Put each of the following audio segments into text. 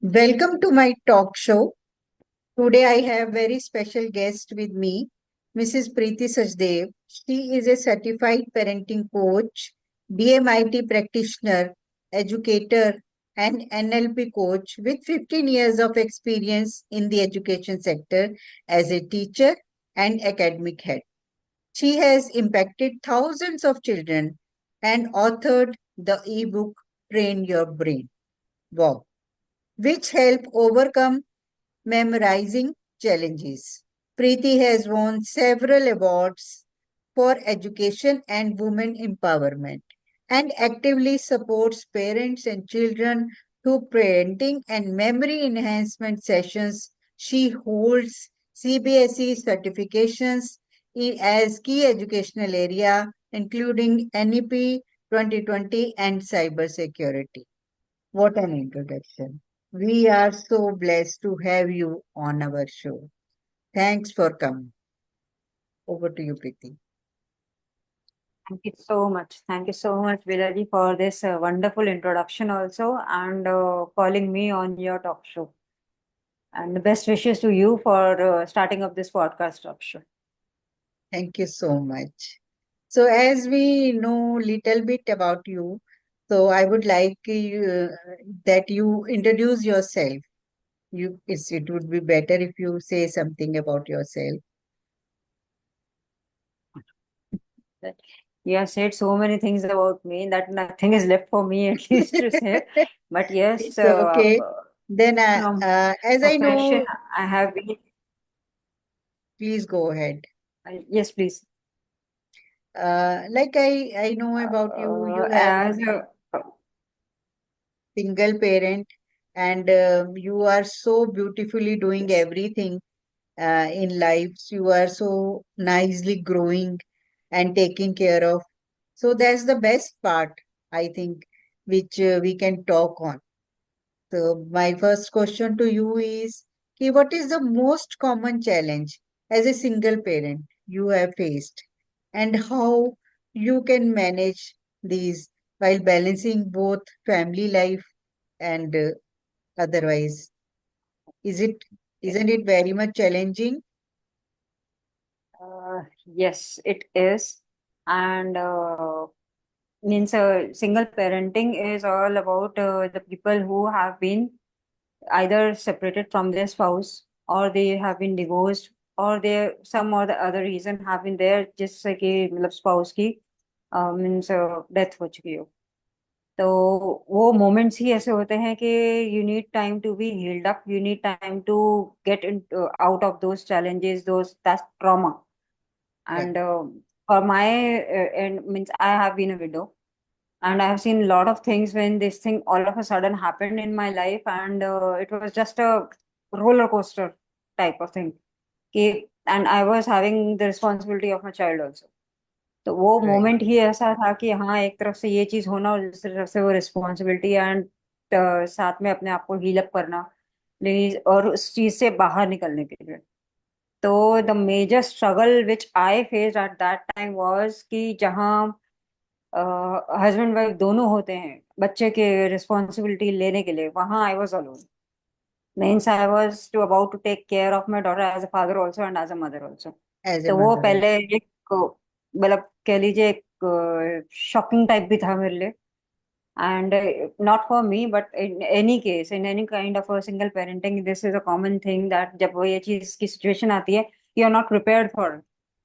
Welcome to my talk show. Today I have very special guest with me, Mrs. Preeti Sachdevaa. She is a certified parenting coach, DMIT practitioner, educator, and NLP coach with 15 years of experience in the education sector as a teacher and academic head. She has impacted thousands of children and authored the ebook Train Your Brain. Wow, which help overcome memorizing challenges. Preeti has won several awards for education and women empowerment and actively supports parents and children through parenting and memory enhancement sessions. She holds CBSE certifications as key educational area, including NEP 2020 and cybersecurity. What an introduction. We are so blessed to have you on our show. Thanks for coming. Over to you, Preeti. Thank you so much. Thank you so much, Bela ji, for this wonderful introduction also and calling me on your talk show. And the best wishes to you for starting up this podcast talk show. Thank you so much. So, as we know little bit about you, so I would like that you introduce yourself. It would be better if you say something about yourself. That you have said so many things about me that nothing is left for me at least to say. But yes, It's okay. Then, from as I profession, know, I have been. please go ahead. Yes, please. Like I know about you, you have As a single parent and you are so beautifully doing yes. everything in life. You are so nicely growing and taking care of. So that's the best part, I think, which we can talk on. So my first question to you is, what is the most common challenge as a single parent you have faced, and how you can manage these while balancing both family life and otherwise? Is it isn't it very much challenging? Yes, it is. And means single parenting is all about the people who have been either separated from their spouse or they have been divorced or they some or the other reason have been there जिससे कि मतलब spouse की means death हो चुकी हो तो वो moments ही ऐसे होते हैं कि you need time to be healed up, you need time to get out of those challenges, those that trauma. Yeah, And for my end means I have been a widow and I have seen a lot of things when this thing all of a sudden happened in my life, and it was just a roller coaster type of thing. कि and I was having the responsibility of my child also. तो वो right. Moment ही ऐसा था कि हाँ एक तरफ से ये चीज होना और दूसरी तरफ से वो रिस्पॉन्सिबिलिटी एंड साथ में अपने आप को हील अप करना और उस चीज से बाहर निकलने के लिए तो the major struggle which I faced at that time was कि जहाँ हस्बैंड वाइफ दोनों होते हैं बच्चे के रिस्पॉन्सिबिलिटी लेने के लिए वहां I was alone means I was to about to take care of my daughter as a father also and as a mother also As a तो वो mother पहले also. एक मतलब कह लीजिए एक शॉकिंग टाइप भी था मेरे लिए and not for me but in any case in any kind of a single parenting this is a common thing that जब वो ये चीज की सिचुएशन आती है you are not prepared for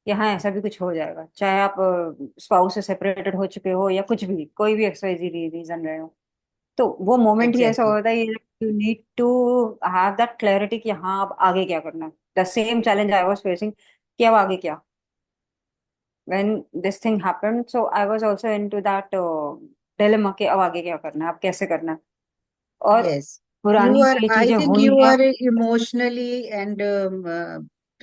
कि हाँ ऐसा भी कुछ हो जाएगा चाहे आप स्पाउस से सेपरेटेड हो चुके हो या कुछ भी कोई भी एक्सवाइजी रीजन रहे हो तो वो मोमेंट ही ऐसा Exactly. होता है you need to have that clarity कि हाँ अब आगे क्या करना है the same challenge I was facing कि अब आगे क्या when this thing happened so I was also into that dilemma कि अब आगे क्या करना है अब कैसे करना है और Yes. You पुरानी are, जो ये I चीजें think हुई you हैं are emotionally and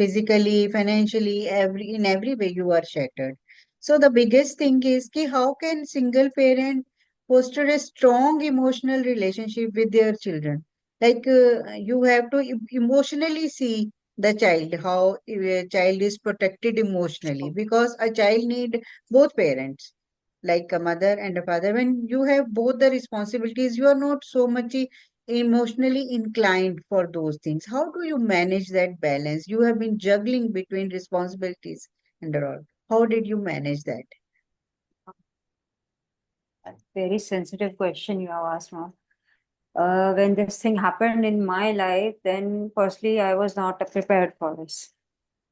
physically, financially, in every way you are shattered. So the biggest thing is ki how can single parent foster a strong emotional relationship with their children? Like you have to emotionally see the child, how a child is protected emotionally because a child need both parents, like a mother and a father. When you have both the responsibilities, you are not so much emotionally inclined for those things. How do you manage that balance? You have been juggling between responsibilities and all. How did you manage that? Very sensitive question you have asked, ma'am. When this thing happened in my life, then firstly, I was not prepared for this.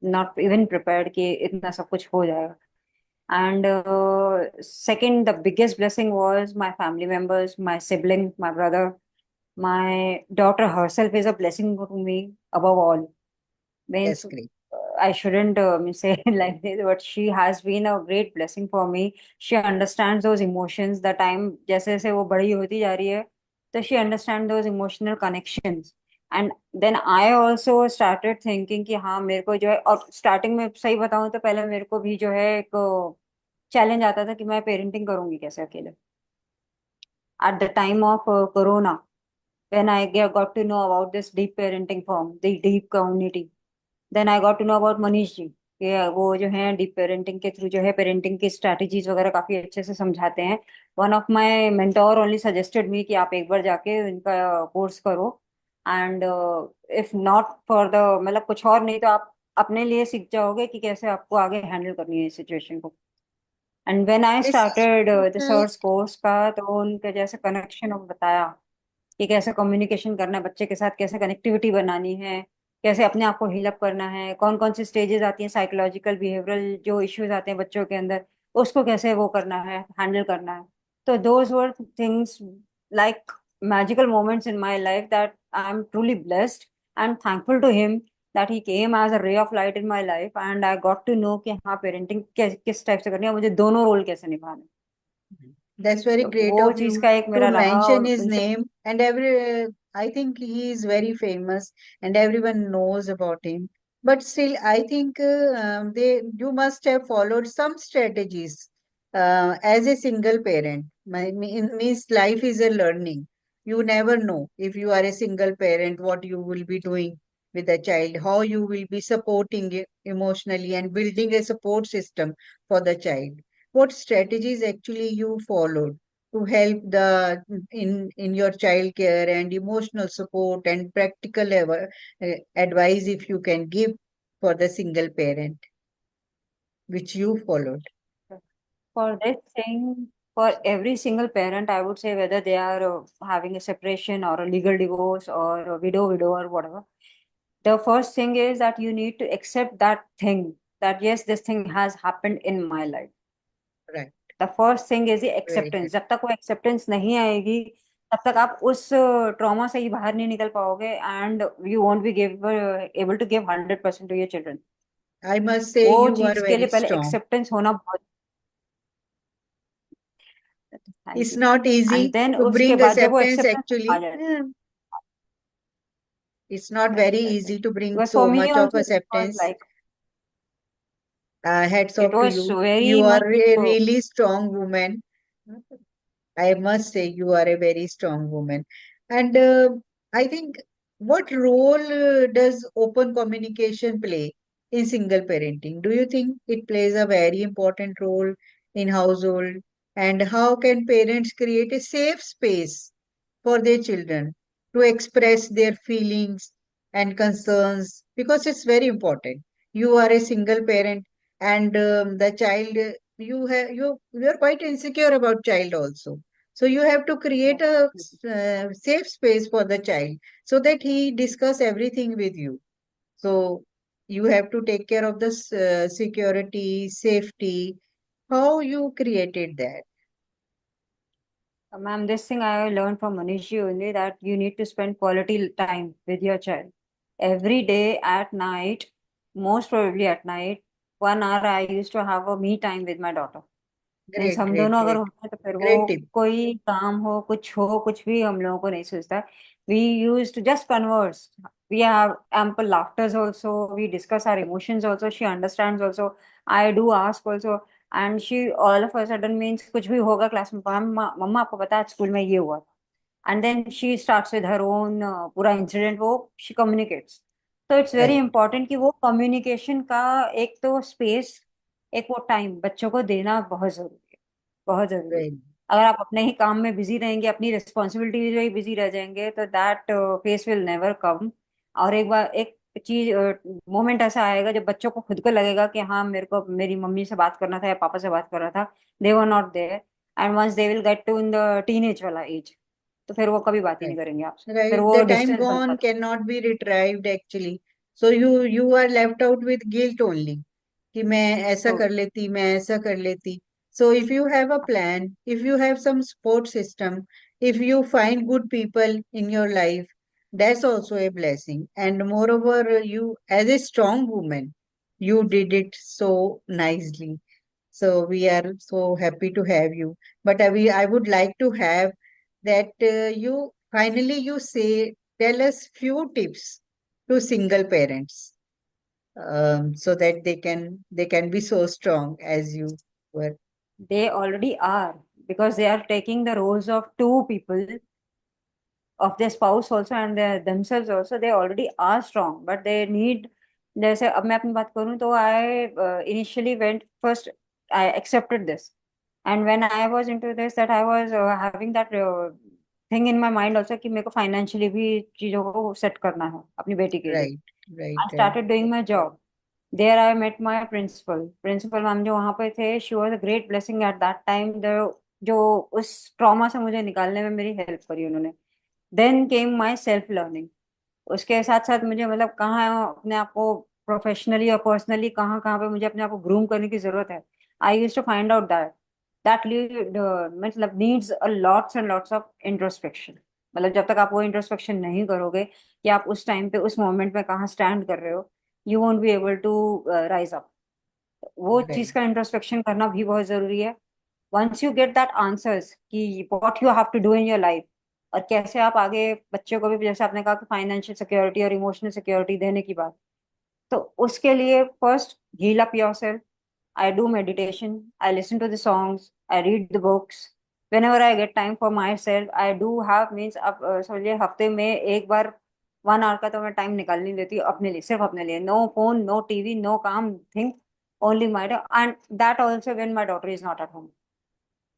Not even prepared कि इतना सब कुछ हो जाएगा. And second, the biggest blessing was my family members, my sibling, my brother, my daughter herself is a blessing to me above all. Means That's great. I shouldn't say it like this, but she has been a great blessing for me. She understands those emotions. The time जैसे जैसे वो बड़ी होती जा रही है, तो she understands those emotional connections. And then I also started thinking कि हाँ मेरे को जो है, और स्टार्टिंग में सही बताऊं तो पहले मेरे को भी जो है एक चैलेंज आता था कि मैं पेरेंटिंग करूंगी कैसे अकेले. At the time of Corona, when got to know about this deep parenting form, the deep community, then I got to know about Manish ji कि वो जो है डीप पेरेंटिंग के थ्रू जो है पेरेंटिंग की स्ट्रैटेजीज वगैरह काफी अच्छे से समझाते हैं. One of my mentor only suggested me कि आप एक बार जाके इनका कोर्स करो. And if not for the मतलब कुछ और नहीं तो आप अपने लिए सीख जाओगे कि कैसे आपको आगे हैंडल करनी है सिचुएशन को. And when I This, started the uh, search course का, तो उनके जैसे कनेक्शन बताया कि कैसे कम्युनिकेशन करना है बच्चे के साथ, कैसे कनेक्टिविटी बनानी है, कैसे अपने आप को हील अप करना है, कौन कौन सी स्टेजेस आती हैं साइकोलॉजिकल बिहेवियरल जो इश्यूज आते हैं बच्चों के अंदर, उसको कैसे वो करना है, हैंडल करना है. तो those were things like magical moments in my life that I am truly blessed and thankful to him that he came as a ray of light in my life and I got to know कि हाँ parenting किस type से करनी है, मुझे दोनों role कैसे निभाने हैं. that's very तो great वो of चीज you का एक to मेरा रहा mention और his उनसे. name. And I think he is very famous and everyone knows about him. But still, I think you must have followed some strategies as a single parent. Means life is a learning. You never know if you are a single parent what you will be doing with a child, how you will be supporting it emotionally and building a support system for the child. What strategies actually you followed to help the in your child care and emotional support and practical advice if you can give for the single parent which you followed. For this thing, for every single parent, I would say whether they are having a separation or a legal divorce or a widow or whatever, the first thing is that you need to accept that thing that yes, this thing has happened in my life. Right. The first thing is the Very acceptance. good. जब तक वो acceptance नहीं आएगी, तब तक आप उस trauma से ही बाहर नहीं निकल पाओगे and you won't be able to give 100% to your children. I must say वो you are चीज के लिए very पहले strong. acceptance होना बहुत. Thank It's you. not and easy then to उसके bring बाद जब वो acceptance एक्सेप्टेंस आ actually. जाए. It's not Correct, very correct, easy correct. to bring Because for so me much of also it was acceptance. like Hats it off to was you. very You are much a really strong woman. I must say you are a very strong woman. And I think what role does open communication play in single parenting? Do you think it plays a very important role in household? And how can parents create a safe space for their children to express their feelings and concerns? Because it's very important. You are a single parent and the child you are quite insecure about child also, so you have to create a safe space for the child so that he discuss everything with you. So you have to take care of the security, safety. How you created that? ma'am, this thing I learned from Manishi only that you need to spend quality time with your child. Every day at night, most probably at night, 1 hour I used to have a me time with my daughter. Means Great, हम great, दोनों अगर great, होते हैं तो फिर वो great tip. कोई काम हो कुछ भी हम लोगों को नहीं सोचता. We use to just converse. We have ample laughters also, we discuss our emotions also, she understands also, I do ask also. And she all of a sudden means कुछ भी होगा क्लास में, मम्मा मम्मा आपको पता है स्कूल में ये हुआ. And then she starts with her own पूरा इंसिडेंट वो शी कम्युनिकेट्स. तो इट्स वेरी Right, इंपॉर्टेंट कि वो कम्युनिकेशन का एक तो स्पेस, एक वो टाइम बच्चों को देना बहुत जरूरी है, बहुत जरूरी है. right. अगर आप अपने ही काम में बिजी रहेंगे, अपनी रिस्पॉन्सिबिलिटीज में ही बिजी रह जाएंगे, तो that face will never come. और एक बार एक चीज मोमेंट ऐसा आएगा जब बच्चों को खुद को लगेगा कि हाँ, मेरे को मेरी मम्मी से बात करना था या पापा से बात करना था, they were not there. And once they will get to in the teenage वाला एज, तो फिर वो कभी बात ही नहीं Right. करेंगे आपसे, फिर Right. वो The time डिस्टेंस बनता gone जाएगा। cannot be retrieved actually. So you are left out with guilt only. कि मैं ऐसा तो कर लेती, मैं ऐसा कर लेती. So if you have a plan, if you have some support system, if you find good people in your life, that's also a blessing. And moreover, you as a strong woman, you did it so nicely. So we are so happy to have you. But I would like to have that you finally you say tell us few tips to single parents so that they can be so strong as you were. they already are, because they are taking the roles of two people, of their spouse also and their themselves also. They already are strong, but they need, जैसे अब मैं अपनी बात करूँ तो I initially went first, I accepted this, and when I was into this, that I was having that thing in my mind also कि मेरे को financially भी चीजों को set करना है अपनी बेटी के लिए। Right, right, I right, started doing my job. There I met my principal. Principal ma'am जो वहाँ पे थे, she was a great blessing at that time. जो उस ट्रॉमा से मुझे निकालने में मेरी हेल्प करी उन्होंने। Then came my self learning. उसके साथ साथ मुझे मतलब कहाँ अपने आप को प्रोफेशनली और पर्सनली कहाँ कहाँ पे मुझे अपने आप को ग्रूम करने की जरूरत है। I use to find out that मतलब needs a lots and lots of introspection. मतलब जब तक आप वो इंट्रोस्पेक्शन नहीं करोगे कि आप उस टाइम पे उस मोमेंट में कहाँ स्टैंड कर रहे हो, you won't be able to rise up. वो right. चीज का इंट्रोस्पेक्शन करना भी बहुत जरूरी है। Once you get that answers कि what you have to do in your life, और कैसे आप आगे बच्चों को भी, जैसे आपने कहा कि फाइनेंशियल सिक्योरिटी और इमोशनल सिक्योरिटी देने की बात, तो उसके लिए first heal up yourself. I do meditation, I listen to the songs, I read the books. whenever I get time for myself, I do have means अब समझिए हफ्ते में एक बार 1 आवर का तो मैं टाइम निकाल नहीं लेती अपने लिए, सिर्फ अपने लिए। No phone, no TV, no काम thing, only my, and that also when my daughter is not at home,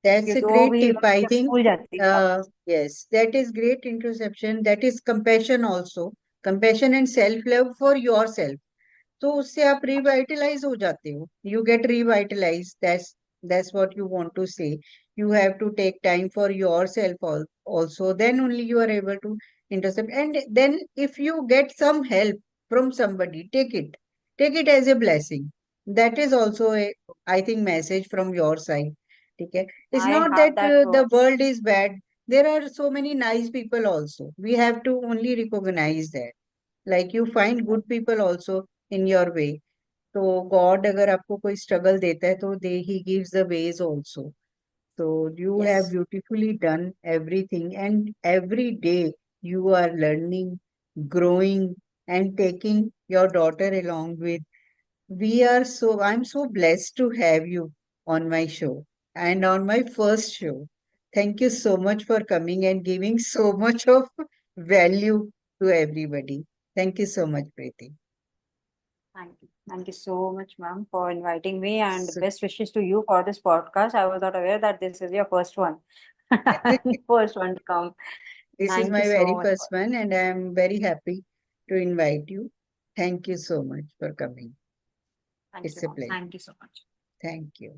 That's a क्योंकि वो great भी tip, I जब think. स्कूल जाती है तब। Yes, that is great introspection. That is compassion also. Compassion and self-love for yourself. तो उससे आप रिवाइटलाइज हो जाते हो. You get revitalized. That's what you want to say. You have to take time for yourself also. Then only you are able to intercept. And then if you get some help from somebody, take it. Take it as a blessing. That is also a, I think, message from your side. Okay. It's I not that have that the world is bad. There are so many nice people also. We have to only recognize that. Like you find good people also in your way. तो god अगर आपको कोई struggle देता है तो दे he gives the ways also. So you have yes, beautifully done everything, and every day you are learning, growing, and taking your daughter along with. I'm so blessed to have you on my show and on my first show. Thank you so much for coming and giving so much of value to everybody. Thank you so much, Preeti. thank you so much, ma'am, for inviting me, and So, best wishes to you for this podcast. I was not aware that this is your first one. First one to come. this is Thank you my so very much. first one, and I am very happy to invite you. Thank you so much for coming. Thank you, It's a ma'am. pleasure. Thank you so much. Thank you.